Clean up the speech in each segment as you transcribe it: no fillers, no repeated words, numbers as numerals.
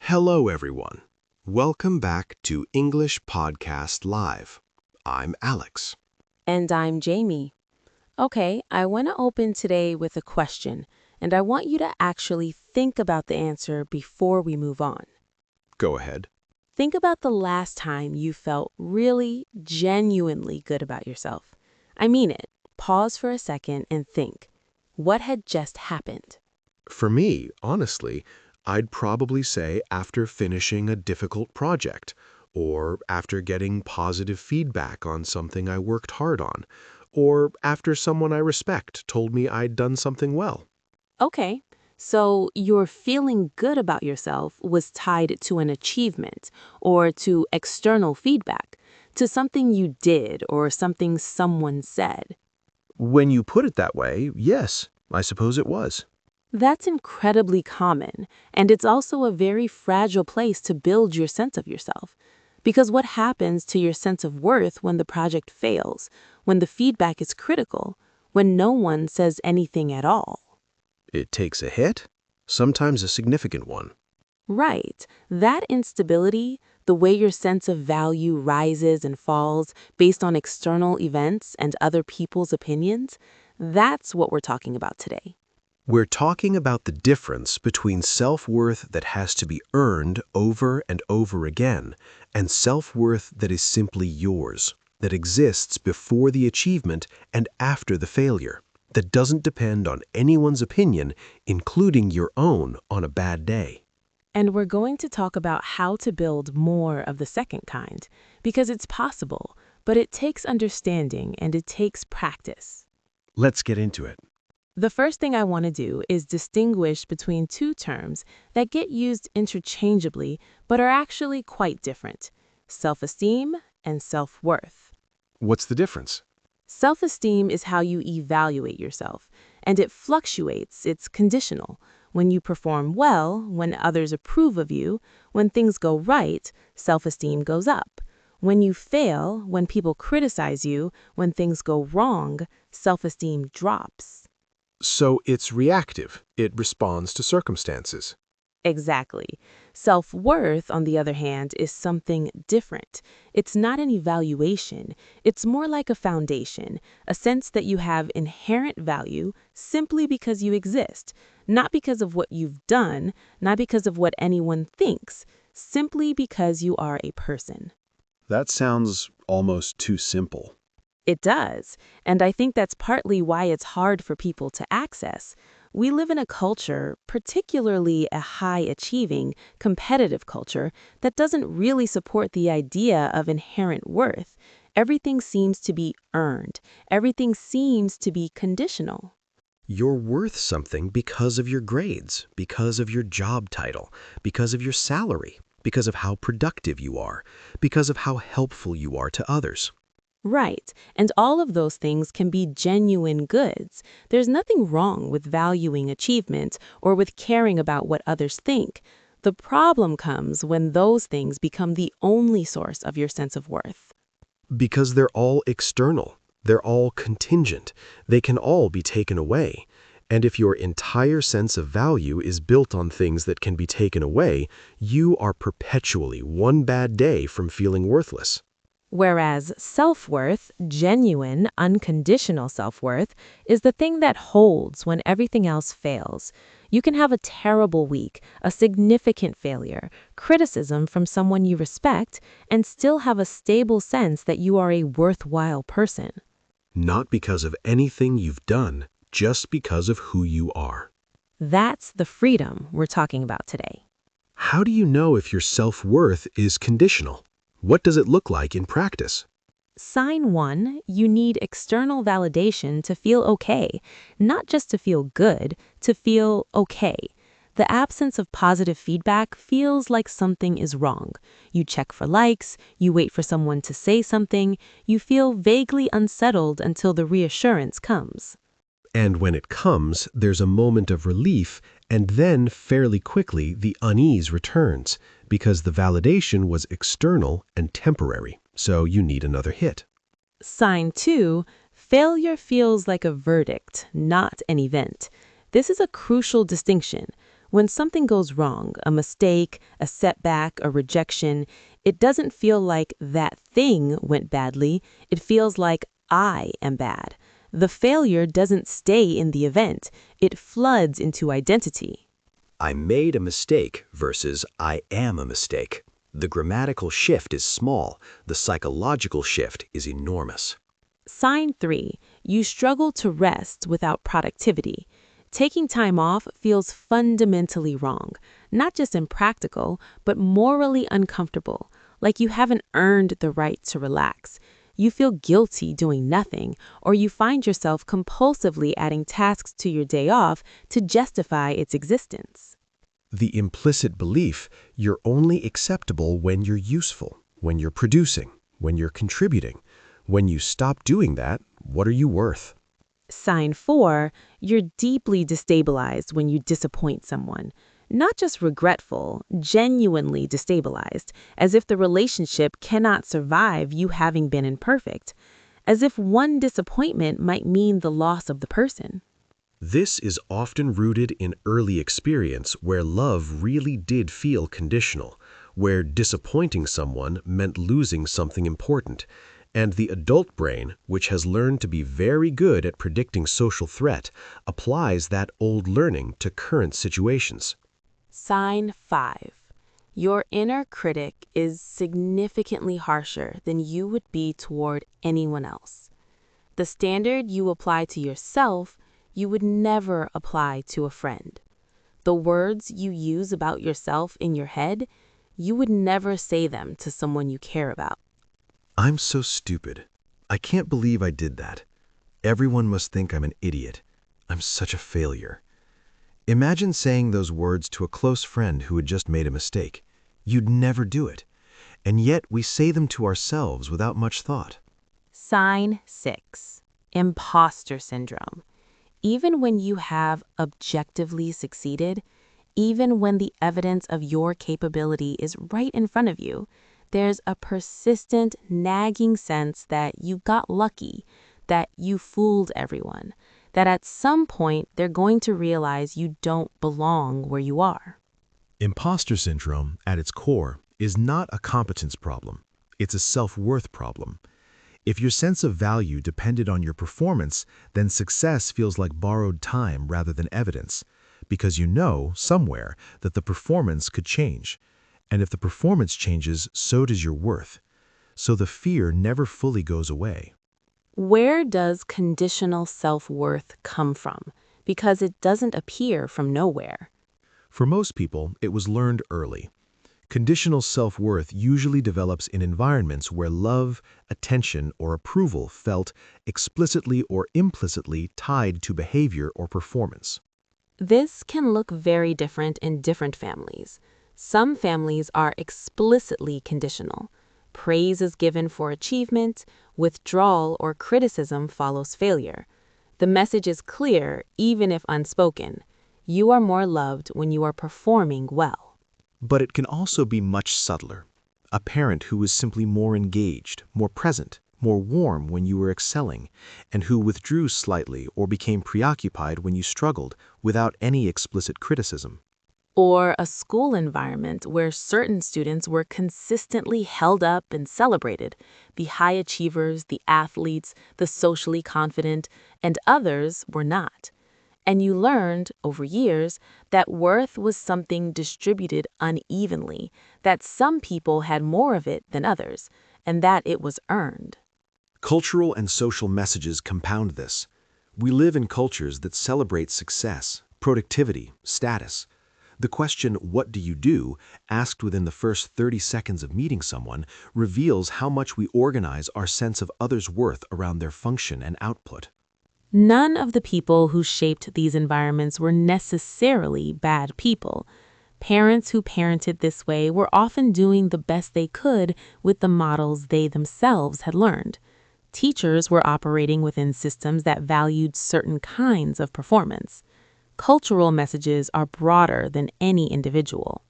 Hello, everyone. Welcome back to English Podcast Live. I'm Alex. And I'm Jamie. Okay, I want to open today with a question, and I want you to actually think about the answer before we move on. Go ahead. Think about the last time you felt really, genuinely good about yourself. I mean it. Pause for a second and think. What had just happened? For me, honestly, I'd probably say after finishing a difficult project, or after getting positive feedback on something I worked hard on, or after someone I respect told me I'd done something well. Okay, so your feeling good about yourself was tied to an achievement or to external feedback, to something you did or something someone said. When you put it that way, yes, I suppose it was. That's incredibly common, and it's also a very fragile place to build your sense of yourself. Because what happens to your sense of worth when the project fails, when the feedback is critical, when no one says anything at all? It takes a hit, sometimes a significant one. Right. That instability, the way your sense of value rises and falls based on external events and other people's opinions, that's what we're talking about today. We're talking about the difference between self-worth that has to be earned over and over again and self-worth that is simply yours, that exists before the achievement and after the failure, that doesn't depend on anyone's opinion, including your own on a bad day. And we're going to talk about how to build more of the second kind, because it's possible, but it takes understanding and it takes practice. Let's get into it. The first thing I want to do is distinguish between two terms that get used interchangeably but are actually quite different: self-esteem and self-worth. What's the difference? Self-esteem is how you evaluate yourself, and it fluctuates, it's conditional. When you perform well, when others approve of you, when things go right, self-esteem goes up. When you fail, when people criticize you, when things go wrong, self-esteem drops. So it's reactive. It responds to circumstances. Exactly. Self-worth, on the other hand, is something different. It's not an evaluation. It's more like a foundation, a sense that you have inherent value simply because you exist, not because of what you've done, not because of what anyone thinks, simply because you are a person. That sounds almost too simple. It does, and I think that's partly why it's hard for people to access. We live in a culture, particularly a high-achieving, competitive culture, that doesn't really support the idea of inherent worth. Everything seems to be earned. Everything seems to be conditional. You're worth something because of your grades, because of your job title, because of your salary, because of how productive you are, because of how helpful you are to others. Right, and all of those things can be genuine goods. There's nothing wrong with valuing achievement or with caring about what others think. The problem comes when those things become the only source of your sense of worth. Because they're all external, they're all contingent, they can all be taken away. And if your entire sense of value is built on things that can be taken away, you are perpetually one bad day from feeling worthless. Whereas self-worth, genuine, unconditional self-worth, is the thing that holds when everything else fails. You can have a terrible week, a significant failure, criticism from someone you respect, and still have a stable sense that you are a worthwhile person. Not because of anything you've done, just because of who you are. That's the freedom we're talking about today. How do you know if your self-worth is conditional? What does it look like in practice? Sign one, you need external validation to feel okay, not just to feel good, to feel okay. The absence of positive feedback feels like something is wrong. You check for likes, you wait for someone to say something, you feel vaguely unsettled until the reassurance comes. And when it comes, there's a moment of relief, and then fairly quickly the unease returns, because the validation was external and temporary, so you need another hit. Sign two, failure feels like a verdict, not an event. This is a crucial distinction. When something goes wrong, a mistake, a setback, a rejection, it doesn't feel like that thing went badly. It feels like I am bad. The failure doesn't stay in the event. It floods into identity. I made a mistake versus I am a mistake. The grammatical shift is small, the psychological shift is enormous. Sign 3. You struggle to rest without productivity. Taking time off feels fundamentally wrong, not just impractical, but morally uncomfortable, like you haven't earned the right to relax. You feel guilty doing nothing, or you find yourself compulsively adding tasks to your day off to justify its existence. The implicit belief you're only acceptable when you're useful, when you're producing, when you're contributing. When you stop doing that, what are you worth? Sign 4, you're deeply destabilized when you disappoint someone. Not just regretful, genuinely destabilized, as if the relationship cannot survive you having been imperfect, as if one disappointment might mean the loss of the person. This is often rooted in early experience where love really did feel conditional, where disappointing someone meant losing something important, and the adult brain, which has learned to be very good at predicting social threat, applies that old learning to current situations. Sign 5. Your inner critic is significantly harsher than you would be toward anyone else. The standard you apply to yourself, you would never apply to a friend. The words you use about yourself in your head, you would never say them to someone you care about. I'm so stupid. I can't believe I did that. Everyone must think I'm an idiot. I'm such a failure. Imagine saying those words to a close friend who had just made a mistake. You'd never do it. And yet we say them to ourselves without much thought. Sign 6. Imposter syndrome. Even when you have objectively succeeded, even when the evidence of your capability is right in front of you, there's a persistent, nagging sense that you got lucky, that you fooled everyone, that at some point they're going to realize you don't belong where you are. Imposter syndrome, at its core, is not a competence problem. It's a self-worth problem. If your sense of value depended on your performance, then success feels like borrowed time rather than evidence, because you know, somewhere, that the performance could change. And if the performance changes, so does your worth. So the fear never fully goes away. Where does conditional self-worth come from? Because it doesn't appear from nowhere. For most people, it was learned early. Conditional self-worth usually develops in environments where love, attention, or approval felt explicitly or implicitly tied to behavior or performance. This can look very different in different families. Some families are explicitly conditional. Praise is given for achievement, withdrawal or criticism follows failure. The message is clear, even if unspoken. You are more loved when you are performing well. But it can also be much subtler. A parent who was simply more engaged, more present, more warm when you were excelling, and who withdrew slightly or became preoccupied when you struggled without any explicit criticism. Or a school environment where certain students were consistently held up and celebrated, the high achievers, the athletes, the socially confident, and others were not. And you learned, over years, that worth was something distributed unevenly, that some people had more of it than others, and that it was earned. Cultural and social messages compound this. We live in cultures that celebrate success, productivity, status. The question, "What do you do?" asked within the first 30 seconds of meeting someone, reveals how much we organize our sense of others' worth around their function and output. None of the people who shaped these environments were necessarily bad people. Parents who parented this way were often doing the best they could with the models they themselves had learned. Teachers were operating within systems that valued certain kinds of performance. Cultural messages are broader than any individual.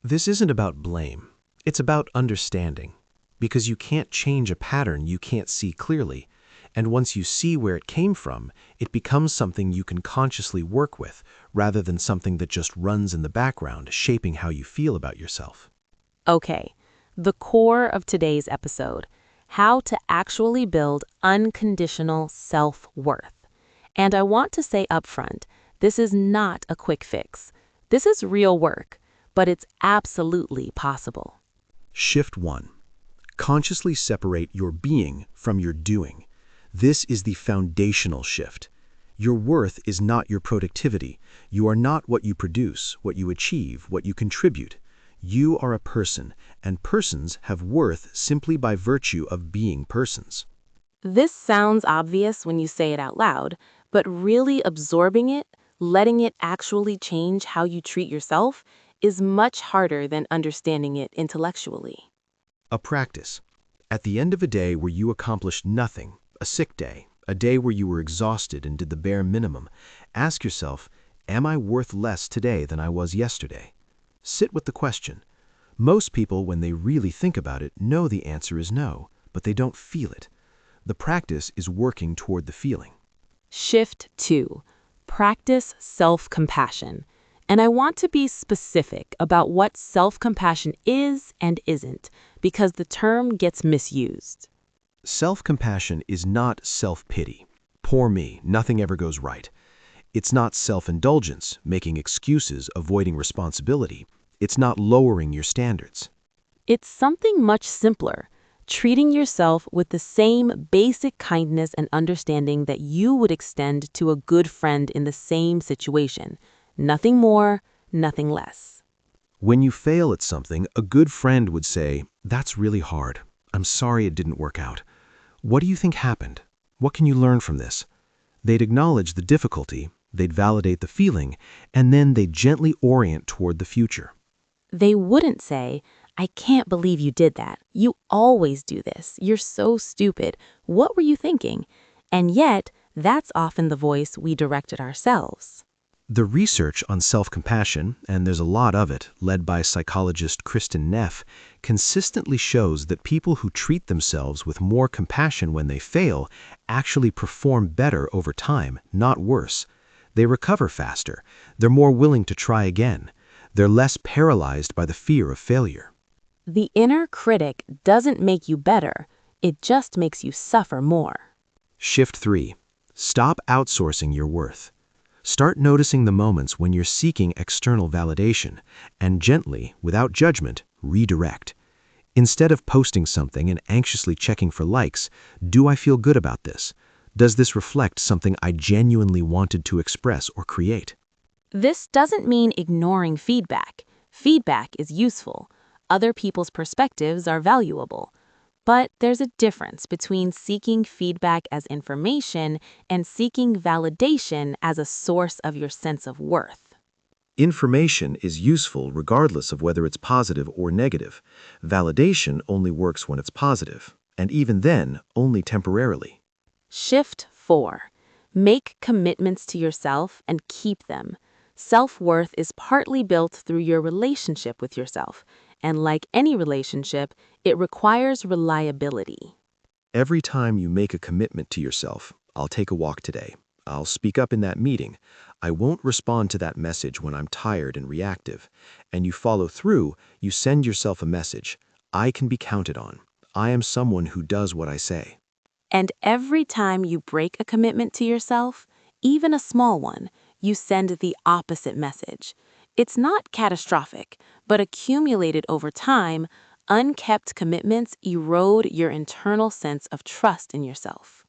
This isn't about blame. It's about understanding. Because you can't change a pattern you can't see clearly. And once you see where it came from, it becomes something you can consciously work with, rather than something that just runs in the background, shaping how you feel about yourself. Okay, the core of today's episode, how to actually build unconditional self-worth. And I want to say upfront, this is not a quick fix. This is real work, but it's absolutely possible. Shift 1. Consciously separate your being from your doing. This is the foundational shift. Your worth is not your productivity. You are not what you produce, what you achieve, what you contribute. You are a person, and persons have worth simply by virtue of being persons. This sounds obvious when you say it out loud, but really absorbing it, letting it actually change how you treat yourself, is much harder than understanding it intellectually. A practice. At the end of a day where you accomplished nothing, a sick day, a day where you were exhausted and did the bare minimum, ask yourself, am I worth less today than I was yesterday? Sit with the question. Most people, when they really think about it, know the answer is no, but they don't feel it. The practice is working toward the feeling. Shift 2. Practice self-compassion. And I want to be specific about what self-compassion is and isn't, because the term gets misused. Self-compassion is not self-pity. Poor me, nothing ever goes right. It's not self-indulgence, making excuses, avoiding responsibility. It's not lowering your standards. It's something much simpler, treating yourself with the same basic kindness and understanding that you would extend to a good friend in the same situation. Nothing more, nothing less. When you fail at something, a good friend would say, "That's really hard. I'm sorry it didn't work out. What do you think happened? What can you learn from this?" They'd acknowledge the difficulty, they'd validate the feeling, and then they'd gently orient toward the future. They wouldn't say, I can't believe you did that. You always do this. You're so stupid. What were you thinking? And yet, that's often the voice we direct at ourselves. The research on self-compassion, and there's a lot of it, led by psychologist Kristen Neff, consistently shows that people who treat themselves with more compassion when they fail actually perform better over time, not worse. They recover faster. They're more willing to try again. They're less paralyzed by the fear of failure. The inner critic doesn't make you better. It just makes you suffer more. Shift 3. Stop outsourcing your worth. Start noticing the moments when you're seeking external validation, and gently, without judgment, redirect. Instead of posting something and anxiously checking for likes, do I feel good about this? Does this reflect something I genuinely wanted to express or create? This doesn't mean ignoring feedback. Feedback is useful. Other people's perspectives are valuable. But there's a difference between seeking feedback as information and seeking validation as a source of your sense of worth. Information is useful regardless of whether it's positive or negative. Validation only works when it's positive, and even then, only temporarily. Shift 4. Make commitments to yourself and keep them. Self-worth is partly built through your relationship with yourself, and like any relationship, it requires reliability. Every time you make a commitment to yourself, I'll take a walk today. I'll speak up in that meeting. I won't respond to that message when I'm tired and reactive. And you follow through, you send yourself a message. I can be counted on. I am someone who does what I say. And every time you break a commitment to yourself, even a small one, you send the opposite message. It's not catastrophic, but accumulated over time, unkept commitments erode your internal sense of trust in yourself.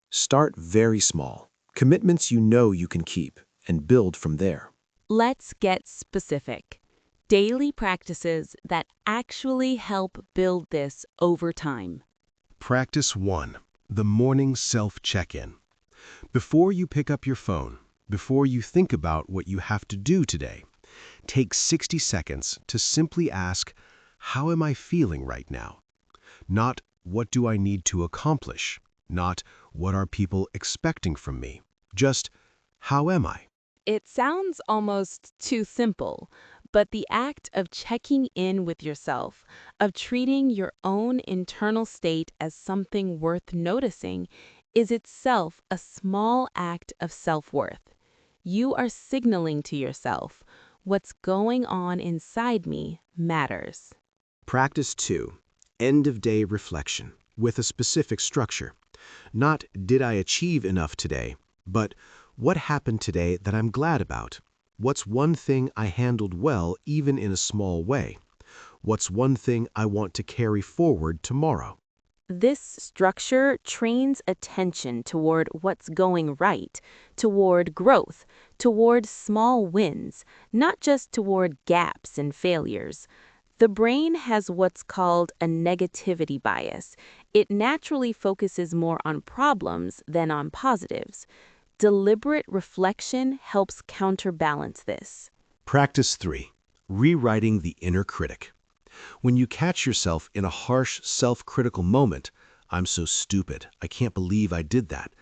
Start very small. Commitments you know you can keep, and build from there. Let's get specific. Daily practices that actually help build this over time. Practice 1. The morning self-check-in. Before you pick up your phone, before you think about what you have to do today, take 60 seconds to simply ask, how am I feeling right now? Not, what do I need to accomplish? Not, what are people expecting from me? Just, how am I? It sounds almost too simple, but the act of checking in with yourself, of treating your own internal state as something worth noticing, is itself a small act of self-worth. You are signaling to yourself, what's going on inside me matters. Practice 2. End-of-day reflection with a specific structure. Not, did I achieve enough today, but what happened today that I'm glad about? What's one thing I handled well even in a small way? What's one thing I want to carry forward tomorrow? This structure trains attention toward what's going right, toward growth, toward small wins, not just toward gaps and failures. The brain has what's called a negativity bias. It naturally focuses more on problems than on positives. Deliberate reflection helps counterbalance this. Practice 3. Rewriting the inner critic. When you catch yourself in a harsh, self-critical moment, I'm so stupid, I can't believe I did that.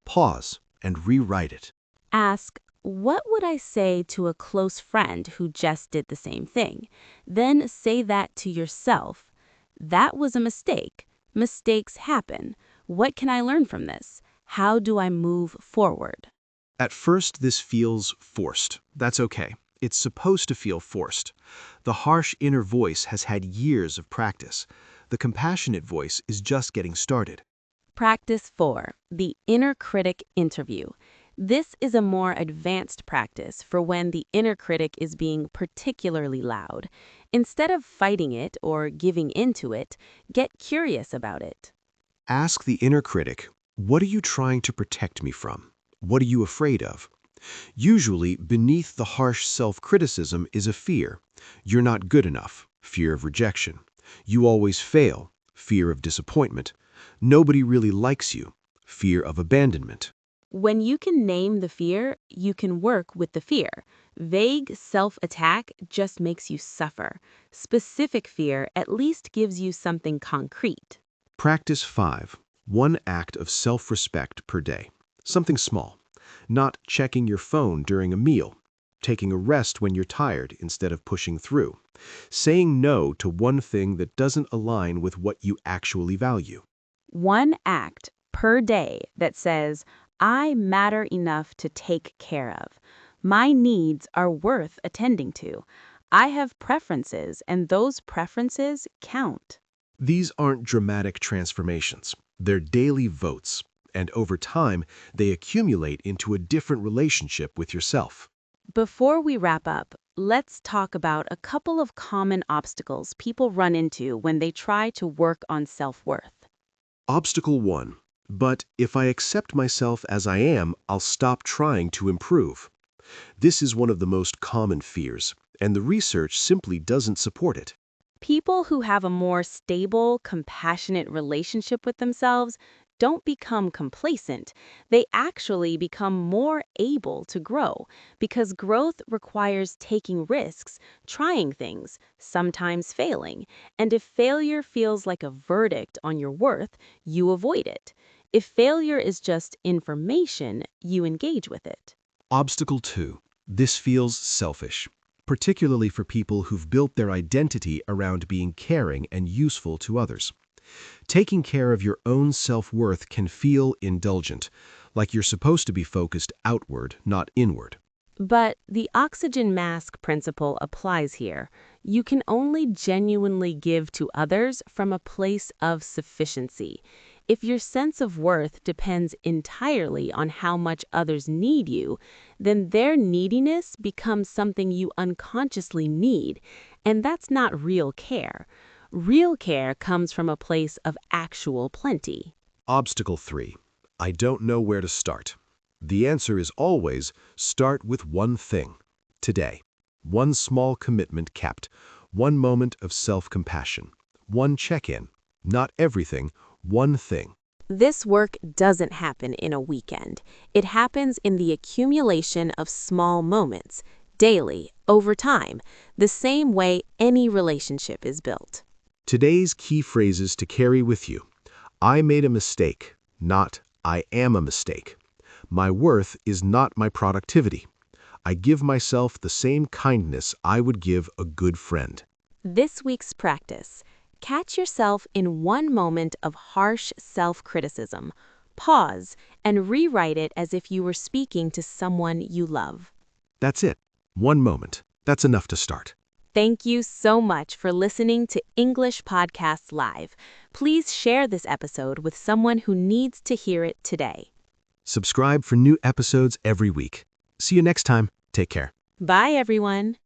Pause and rewrite it. Ask, what would I say to a close friend who just did the same thing? Then say that to yourself. That was a mistake. Mistakes happen. What can I learn from this? How do I move forward? At first, this feels forced. That's okay. It's supposed to feel forced. The harsh inner voice has had years of practice. The compassionate voice is just getting started. Practice 4, the inner critic interview. This is a more advanced practice for when the inner critic is being particularly loud. Instead of fighting it or giving into it, get curious about it. Ask the inner critic, what are you trying to protect me from? What are you afraid of? Usually, beneath the harsh self-criticism is a fear. You're not good enough, fear of rejection. You always fail, fear of disappointment. Nobody really likes you, fear of abandonment. When you can name the fear, you can work with the fear. Vague self-attack just makes you suffer. Specific fear at least gives you something concrete. Practice 5. One act of self-respect per day. Something small. Not checking your phone during a meal. Taking a rest when you're tired instead of pushing through. Saying no to one thing that doesn't align with what you actually value. One act per day that says, I matter enough to take care of. My needs are worth attending to. I have preferences, and those preferences count. These aren't dramatic transformations. They're daily votes, and over time, they accumulate into a different relationship with yourself. Before we wrap up, let's talk about a couple of common obstacles people run into when they try to work on self-worth. Obstacle 1. But if I accept myself as I am, I'll stop trying to improve. This is one of the most common fears, and the research simply doesn't support it. People who have a more stable, compassionate relationship with themselves don't become complacent. They actually become more able to grow because growth requires taking risks, trying things, sometimes failing. And if failure feels like a verdict on your worth, you avoid it. If failure is just information, you engage with it. Obstacle 2. This feels selfish, particularly for people who've built their identity around being caring and useful to others. Taking care of your own self-worth can feel indulgent, like you're supposed to be focused outward, not inward. But the oxygen mask principle applies here. You can only genuinely give to others from a place of sufficiency. If your sense of worth depends entirely on how much others need you, then their neediness becomes something you unconsciously need, and that's not real care. Real care comes from a place of actual plenty. Obstacle 3. I don't know where to start. The answer is always start with one thing. Today. One small commitment kept. One moment of self-compassion. One check-in. Not everything, one thing. This work doesn't happen in a weekend. It happens in the accumulation of small moments, daily, over time, the same way any relationship is built. Today's key phrases to carry with you. I made a mistake, not I am a mistake. My worth is not my productivity. I give myself the same kindness I would give a good friend. This week's practice. Catch yourself in one moment of harsh self-criticism. Pause and rewrite it as if you were speaking to someone you love. That's it. One moment. That's enough to start. Thank you so much for listening to English Podcasts Live. Please share this episode with someone who needs to hear it today. Subscribe for new episodes every week. See you next time. Take care. Bye, everyone.